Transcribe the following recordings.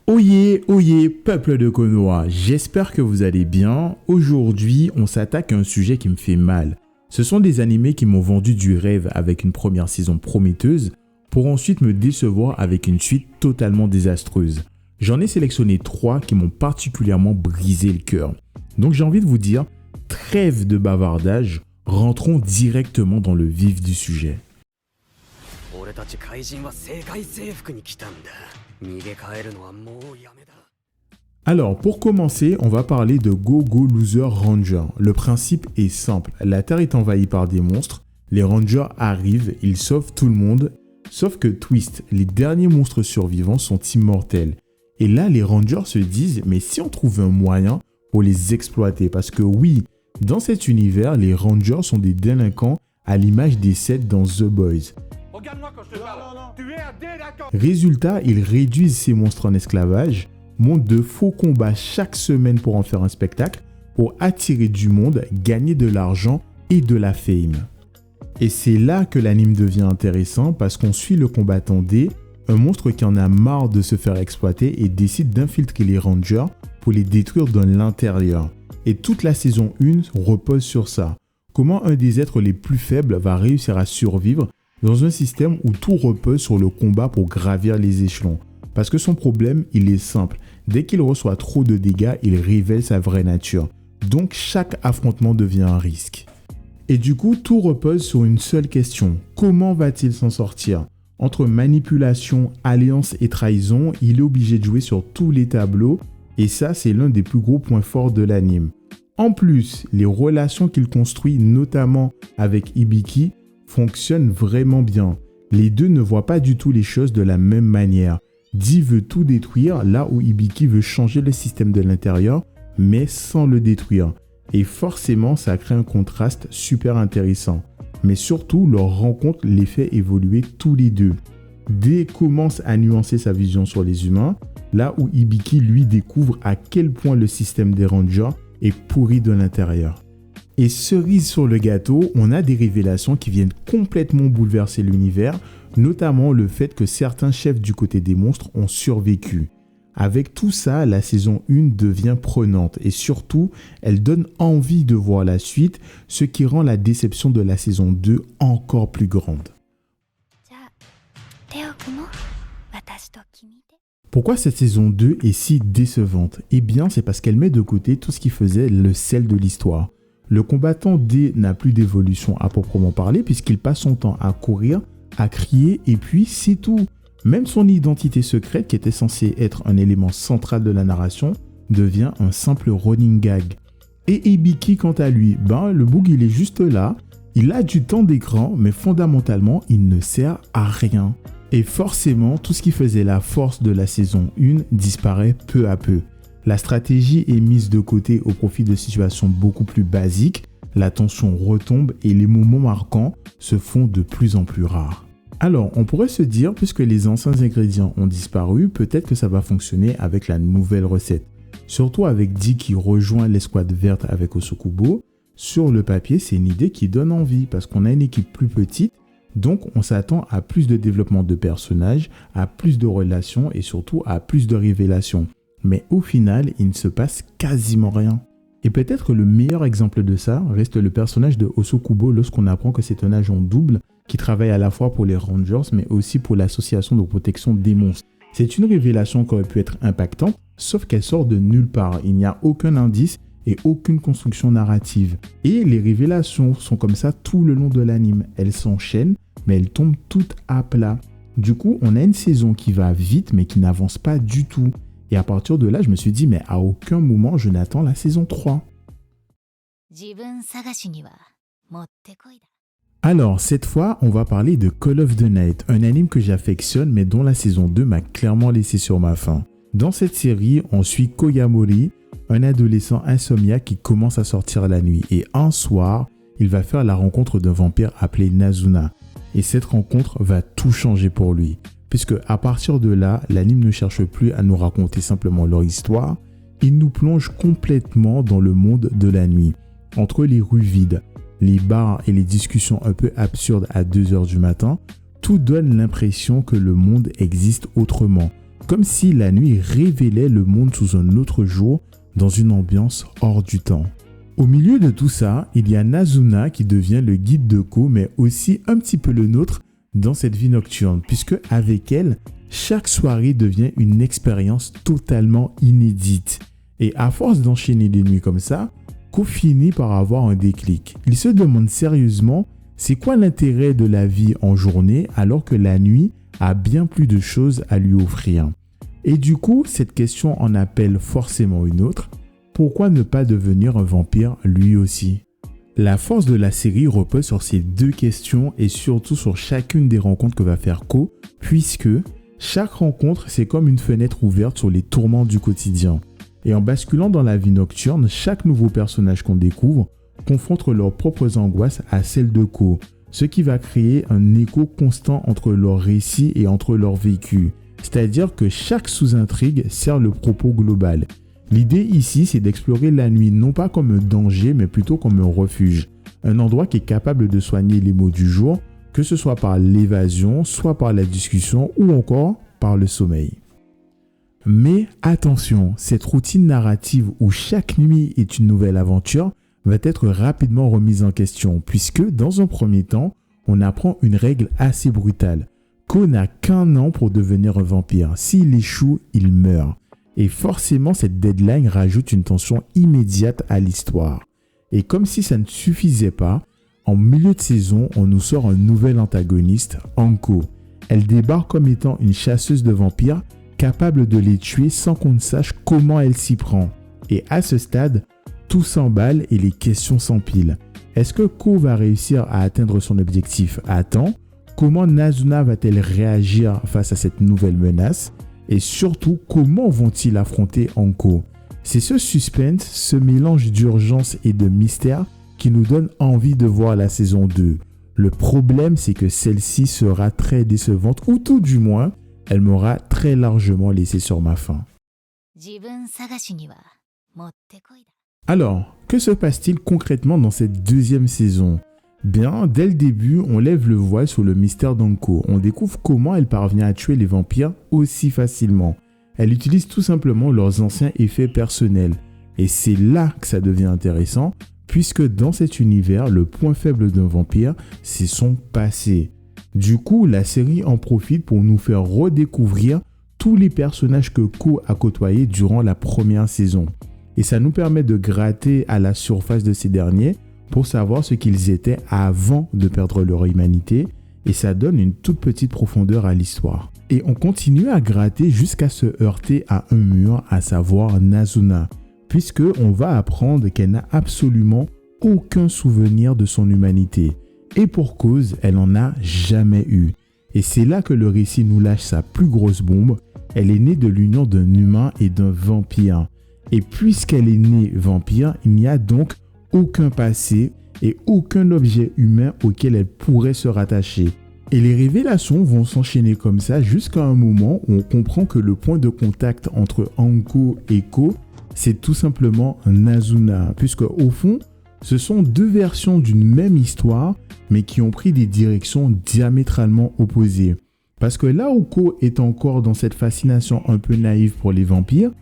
Oyez, peuple de Konoha, j'espère que vous allez bien. Aujourd'hui, on s'attaque à un sujet qui me fait mal. Ce sont des animés qui m'ont vendu du rêve avec une première saison prometteuse pour ensuite me décevoir avec une suite totalement désastreuse. J'en ai sélectionné 3 qui m'ont particulièrement brisé le cœur. Donc j'ai envie de vous dire, trêve de bavardage, rentrons directement dans le vif du sujet. Alors, pour commencer, on va parler de Go Go Loser Ranger. Le principe est simple. La Terre est envahie par des monstres. Les Rangers arrivent, ils sauvent tout le monde. Sauf que twist, les derniers monstres survivants sont immortels. Et là, les Rangers se disent, mais si on trouve un moyen pour les exploiter? Parce que oui, dans cet univers, les Rangers sont des délinquants à l'image des 7 dans The Boys. Regarde-moi quand je te parle. Tu es un délinquant. Résultat, ils réduisent ces monstres en esclavage, montent de faux combats chaque semaine pour en faire un spectacle, pour attirer du monde, gagner de l'argent et de la fame. Et c'est là que l'anime devient intéressant parce qu'on suit le combattant D, un monstre qui en a marre de se faire exploiter et décide d'infiltrer les Rangers pour les détruire de l'intérieur. Et toute la saison 1 repose sur ça. Comment un des êtres les plus faibles va réussir à survivre dans un système où tout repose sur le combat pour gravir les échelons. Parce que son problème, il est simple. Dès qu'il reçoit trop de dégâts, il révèle sa vraie nature. Donc chaque affrontement devient un risque. Et du coup, tout repose sur une seule question. Comment va-t-il s'en sortir? Entre manipulation, alliance et trahison, il est obligé de jouer sur tous les tableaux. Et ça, c'est l'un des plus gros points forts de l'anime. En plus, les relations qu'il construit, notamment avec Hibiki, fonctionnent vraiment bien. Les deux ne voient pas du tout les choses de la même manière. Dee veut tout détruire là où Hibiki veut changer le système de l'intérieur, mais sans le détruire. Et forcément, ça crée un contraste super intéressant. Mais surtout, leur rencontre les fait évoluer tous les deux. Dee commence à nuancer sa vision sur les humains, là où Hibiki lui découvre à quel point le système des Rangers est pourri de l'intérieur. Et cerise sur le gâteau, on a des révélations qui viennent complètement bouleverser l'univers, notamment le fait que certains chefs du côté des monstres ont survécu. Avec tout ça, la saison 1 devient prenante et surtout, elle donne envie de voir la suite, ce qui rend la déception de la saison 2 encore plus grande. Pourquoi cette saison 2 est si décevante? Eh bien, c'est parce qu'elle met de côté tout ce qui faisait le sel de l'histoire. Le combattant D n'a plus d'évolution à proprement parler puisqu'il passe son temps à courir, à crier et puis c'est tout. Même son identité secrète qui était censée être un élément central de la narration devient un simple running gag. Et Hibiki quant à lui, le bug il est juste là, il a du temps d'écran mais fondamentalement il ne sert à rien. Et forcément tout ce qui faisait la force de la saison 1 disparaît peu à peu. La stratégie est mise de côté au profit de situations beaucoup plus basiques, la tension retombe et les moments marquants se font de plus en plus rares. Alors, on pourrait se dire, puisque les anciens ingrédients ont disparu, peut-être que ça va fonctionner avec la nouvelle recette. Surtout avec Dee qui rejoint l'escouade verte avec Osokubo. Sur le papier, c'est une idée qui donne envie parce qu'on a une équipe plus petite, donc on s'attend à plus de développement de personnages, à plus de relations et surtout à plus de révélations. Mais au final, il ne se passe quasiment rien. Et peut-être le meilleur exemple de ça reste le personnage de Osokubo lorsqu'on apprend que c'est un agent double qui travaille à la fois pour les Rangers mais aussi pour l'association de protection des monstres. C'est une révélation qui aurait pu être impactante, sauf qu'elle sort de nulle part. Il n'y a aucun indice et aucune construction narrative. Et les révélations sont comme ça tout le long de l'anime. Elles s'enchaînent, mais elles tombent toutes à plat. Du coup, on a une saison qui va vite mais qui n'avance pas du tout. Et à partir de là, je me suis dit, mais à aucun moment, je n'attends la saison 3. Alors, cette fois, on va parler de Call of the Night, un anime que j'affectionne, mais dont la saison 2 m'a clairement laissé sur ma faim. Dans cette série, on suit Koyamori, un adolescent insomniaque qui commence à sortir la nuit. Et un soir, il va faire la rencontre d'un vampire appelé Nazuna. Et cette rencontre va tout changer pour lui. Puisque à partir de là, l'anime ne cherche plus à nous raconter simplement leur histoire, il nous plonge complètement dans le monde de la nuit. Entre les rues vides, les bars et les discussions un peu absurdes à 2h du matin, tout donne l'impression que le monde existe autrement. comme si la nuit révélait le monde sous un autre jour dans une ambiance hors du temps. Au milieu de tout ça, il y a Nazuna qui devient le guide de Ko, mais aussi un petit peu le nôtre dans cette vie nocturne, puisque avec elle, chaque soirée devient une expérience totalement inédite. Et à force d'enchaîner des nuits comme ça, Ko finit par avoir un déclic. Il se demande sérieusement c'est quoi l'intérêt de la vie en journée alors que la nuit a bien plus de choses à lui offrir. Et du coup, cette question en appelle forcément une autre. Pourquoi ne pas devenir un vampire lui aussi? La force de la série repose sur ces deux questions et surtout sur chacune des rencontres que va faire Ko, puisque chaque rencontre, c'est comme une fenêtre ouverte sur les tourments du quotidien. Et en basculant dans la vie nocturne, chaque nouveau personnage qu'on découvre confronte leurs propres angoisses à celles de Ko, ce qui va créer un écho constant entre leurs récits et entre leurs vécus. C'est-à-dire que chaque sous-intrigue sert le propos global. L'idée ici, c'est d'explorer la nuit non pas comme un danger, mais plutôt comme un refuge. Un endroit qui est capable de soigner les maux du jour, que ce soit par l'évasion, soit par la discussion ou encore par le sommeil. Mais attention, cette routine narrative où chaque nuit est une nouvelle aventure va être rapidement remise en question, puisque dans un premier temps, on apprend une règle assez brutale. Ko n'a qu'1 an pour devenir un vampire. S'il échoue, il meurt. Et forcément, cette deadline rajoute une tension immédiate à l'histoire. Et comme si ça ne suffisait pas, en milieu de saison, on nous sort un nouvel antagoniste, Anko. Elle débarque comme étant une chasseuse de vampires capable de les tuer sans qu'on ne sache comment elle s'y prend. Et à ce stade, tout s'emballe et les questions s'empilent. Est-ce que Ko va réussir à atteindre son objectif à temps? Comment Nazuna va-t-elle réagir face à cette nouvelle menace? Et surtout, comment vont-ils affronter Anko? C'est ce suspense, ce mélange d'urgence et de mystère qui nous donne envie de voir la saison 2. Le problème, c'est que celle-ci sera très décevante, ou tout du moins, elle m'aura très largement laissé sur ma faim. Alors, que se passe-t-il concrètement dans cette deuxième saison? Bien, dès le début, on lève le voile sur le mystère d'Anko. On découvre comment elle parvient à tuer les vampires aussi facilement. Elle utilise tout simplement leurs anciens effets personnels. Et c'est là que ça devient intéressant, puisque dans cet univers, le point faible d'un vampire, c'est son passé. Du coup, la série en profite pour nous faire redécouvrir tous les personnages que Ko a côtoyés durant la première saison. Et ça nous permet de gratter à la surface de ces derniers pour savoir ce qu'ils étaient avant de perdre leur humanité, et ça donne une toute petite profondeur à l'histoire. Et on continue à gratter jusqu'à se heurter à un mur, à savoir Nazuna, puisque on va apprendre qu'elle n'a absolument aucun souvenir de son humanité. Et pour cause, elle n'en a jamais eu. Et c'est là que le récit nous lâche sa plus grosse bombe. Elle est née de l'union d'un humain et d'un vampire. Et puisqu'elle est née vampire, il n'y a donc aucun passé et aucun objet humain auquel elle pourrait se rattacher. Et les révélations vont s'enchaîner comme ça jusqu'à un moment où on comprend que le point de contact entre Anko et Ko, c'est tout simplement Nazuna, puisque au fond, ce sont deux versions d'une même histoire, mais qui ont pris des directions diamétralement opposées. Parce que là où Ko est encore dans cette fascination un peu naïve pour les vampires,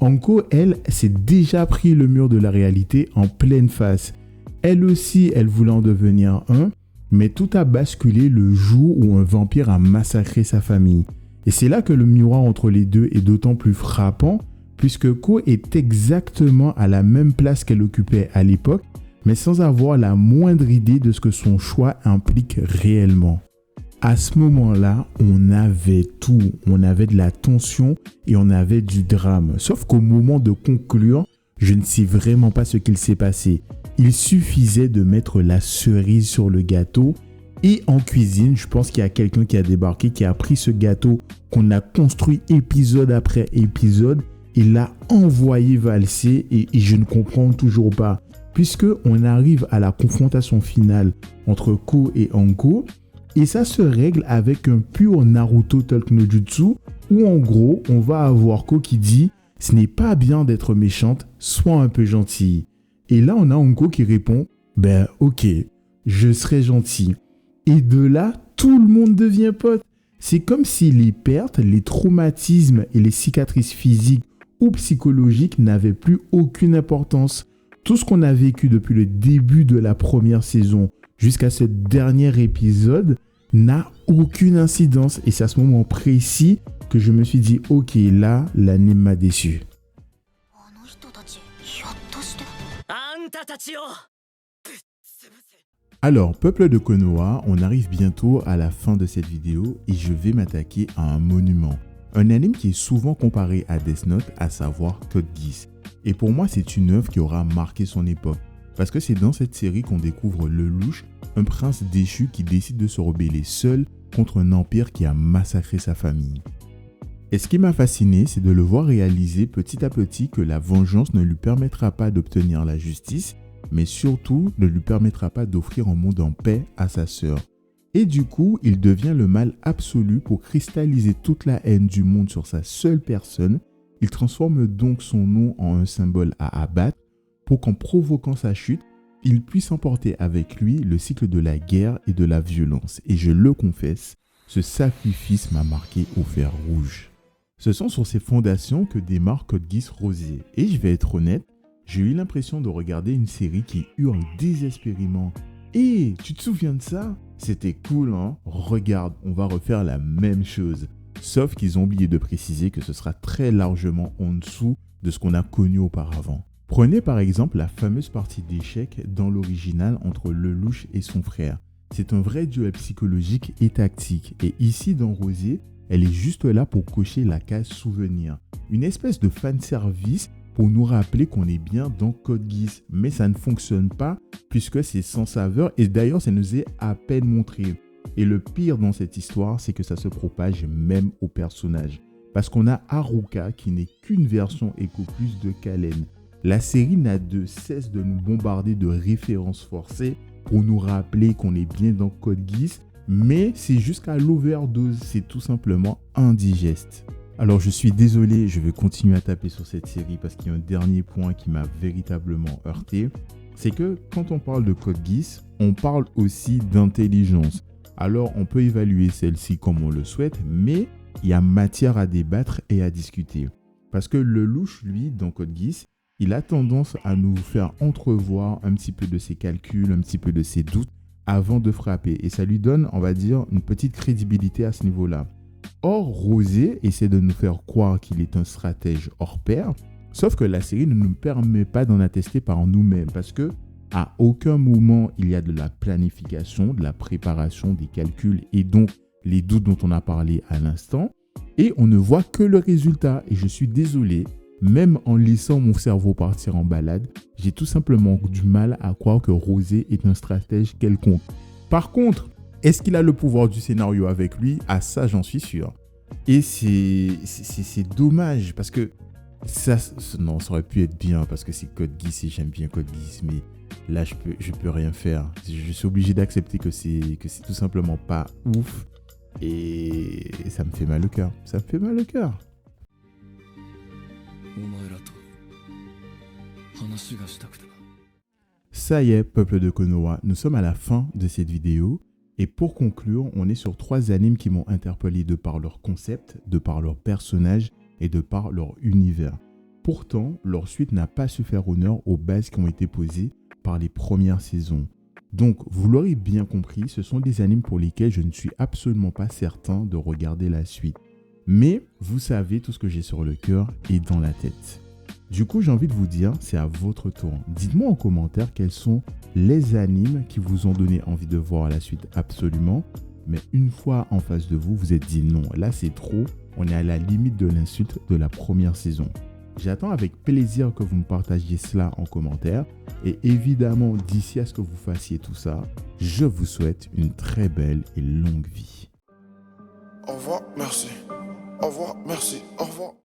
Anko, elle, s'est déjà pris le mur de la réalité en pleine face. Elle aussi, elle voulait en devenir un, mais tout a basculé le jour où un vampire a massacré sa famille. Et c'est là que le miroir entre les deux est d'autant plus frappant, puisque Ko est exactement à la même place qu'elle occupait à l'époque, mais sans avoir la moindre idée de ce que son choix implique réellement. À ce moment-là, on avait tout. On avait de la tension et on avait du drame. Sauf qu'au moment de conclure, je ne sais vraiment pas ce qu'il s'est passé. Il suffisait de mettre la cerise sur le gâteau. Et en cuisine, je pense qu'il y a quelqu'un qui a débarqué, qui a pris ce gâteau qu'on a construit épisode après épisode et l'a envoyé valser. Et je ne comprends toujours pas. Puisqu'on arrive à la confrontation finale entre Ko et Anko. Et ça se règle avec un pur Naruto Talk no Jutsu où en gros, on va avoir Ko qui dit « Ce n'est pas bien d'être méchante, sois un peu gentille. » Et là, on a Anko qui répond « Ben ok, je serai gentil. » Et de là, tout le monde devient pote. C'est comme si les pertes, les traumatismes et les cicatrices physiques ou psychologiques n'avaient plus aucune importance. Tout ce qu'on a vécu depuis le début de la première saison jusqu'à ce dernier épisode n'a aucune incidence. Et c'est à ce moment précis que je me suis dit, ok, là, l'anime m'a déçu. Alors, peuple de Konoha, on arrive bientôt à la fin de cette vidéo et je vais m'attaquer à un monument. Un anime qui est souvent comparé à Death Note, à savoir Code Geass. Et pour moi, c'est une œuvre qui aura marqué son époque. Parce que c'est dans cette série qu'on découvre Lelouch, un prince déchu qui décide de se rebeller seul contre un empire qui a massacré sa famille. Et ce qui m'a fasciné, c'est de le voir réaliser petit à petit que la vengeance ne lui permettra pas d'obtenir la justice, mais surtout ne lui permettra pas d'offrir un monde en paix à sa sœur. Et du coup, il devient le mal absolu pour cristalliser toute la haine du monde sur sa seule personne. Il transforme donc son nom en un symbole à abattre pour qu'en provoquant sa chute, il puisse emporter avec lui le cycle de la guerre et de la violence. Et je le confesse, ce sacrifice m'a marqué au fer rouge. Ce sont sur ces fondations que démarre Code Geass Rosé. Et je vais être honnête, j'ai eu l'impression de regarder une série qui hurle désespérément. Hé, tu te souviens de ça? C'était cool, hein? Regarde, on va refaire la même chose. Sauf qu'ils ont oublié de préciser que ce sera très largement en dessous de ce qu'on a connu auparavant. Prenez par exemple la fameuse partie d'échecs dans l'original entre Lelouch et son frère. C'est un vrai duel psychologique et tactique. Et ici dans Rosé, elle est juste là pour cocher la case souvenir. Une espèce de fanservice pour nous rappeler qu'on est bien dans Code Geass. Mais ça ne fonctionne pas puisque c'est sans saveur et d'ailleurs ça nous est à peine montré. Et le pire dans cette histoire, c'est que ça se propage même aux personnages. Parce qu'on a Haruka qui n'est qu'une version éco-plus de Kalen. La série n'a de cesse de nous bombarder de références forcées pour nous rappeler qu'on est bien dans Code Geass, mais c'est jusqu'à l'overdose, c'est tout simplement indigeste. Alors je suis désolé, je vais continuer à taper sur cette série parce qu'il y a un dernier point qui m'a véritablement heurté. C'est que quand on parle de Code Geass, on parle aussi d'intelligence. Alors on peut évaluer celle-ci comme on le souhaite, mais il y a matière à débattre et à discuter. Parce que Lelouch, lui, dans Code Geass, il a tendance à nous faire entrevoir un petit peu de ses calculs, un petit peu de ses doutes avant de frapper. Et ça lui donne, on va dire, une petite crédibilité à ce niveau-là. Or, Rosé essaie de nous faire croire qu'il est un stratège hors pair, sauf que la série ne nous permet pas d'en attester par nous-mêmes parce que à aucun moment il y a de la planification, de la préparation, des calculs et donc les doutes dont on a parlé à l'instant. Et on ne voit que le résultat. Et je suis désolé, même en laissant mon cerveau partir en balade, j'ai tout simplement du mal à croire que Rosé est un stratège quelconque. Par contre, est-ce qu'il a le pouvoir du scénario avec lui? Ah ça, j'en suis sûr. Et c'est dommage parce que ça aurait pu être bien parce que c'est Code Geass et j'aime bien Code Geass, mais là je peux rien faire. Je suis obligé d'accepter que c'est tout simplement pas ouf et ça me fait mal au cœur. Ça me fait mal au cœur. Ça y est, peuple de Konoha, nous sommes à la fin de cette vidéo. Et pour conclure, on est sur 3 animes qui m'ont interpellé de par leur concept, de par leurs personnages et de par leur univers. Pourtant, leur suite n'a pas su faire honneur aux bases qui ont été posées par les premières saisons. Donc, vous l'aurez bien compris, ce sont des animes pour lesquels je ne suis absolument pas certain de regarder la suite. Mais vous savez, tout ce que j'ai sur le cœur et dans la tête. Du coup, j'ai envie de vous dire, c'est à votre tour. Dites-moi en commentaire quels sont les animes qui vous ont donné envie de voir la suite absolument. Mais une fois en face de vous, vous êtes dit non, là c'est trop, on est à la limite de l'insulte de la première saison. J'attends avec plaisir que vous me partagiez cela en commentaire. Et évidemment, d'ici à ce que vous fassiez tout ça, je vous souhaite une très belle et longue vie. Au revoir, merci. Au revoir, merci. Au revoir.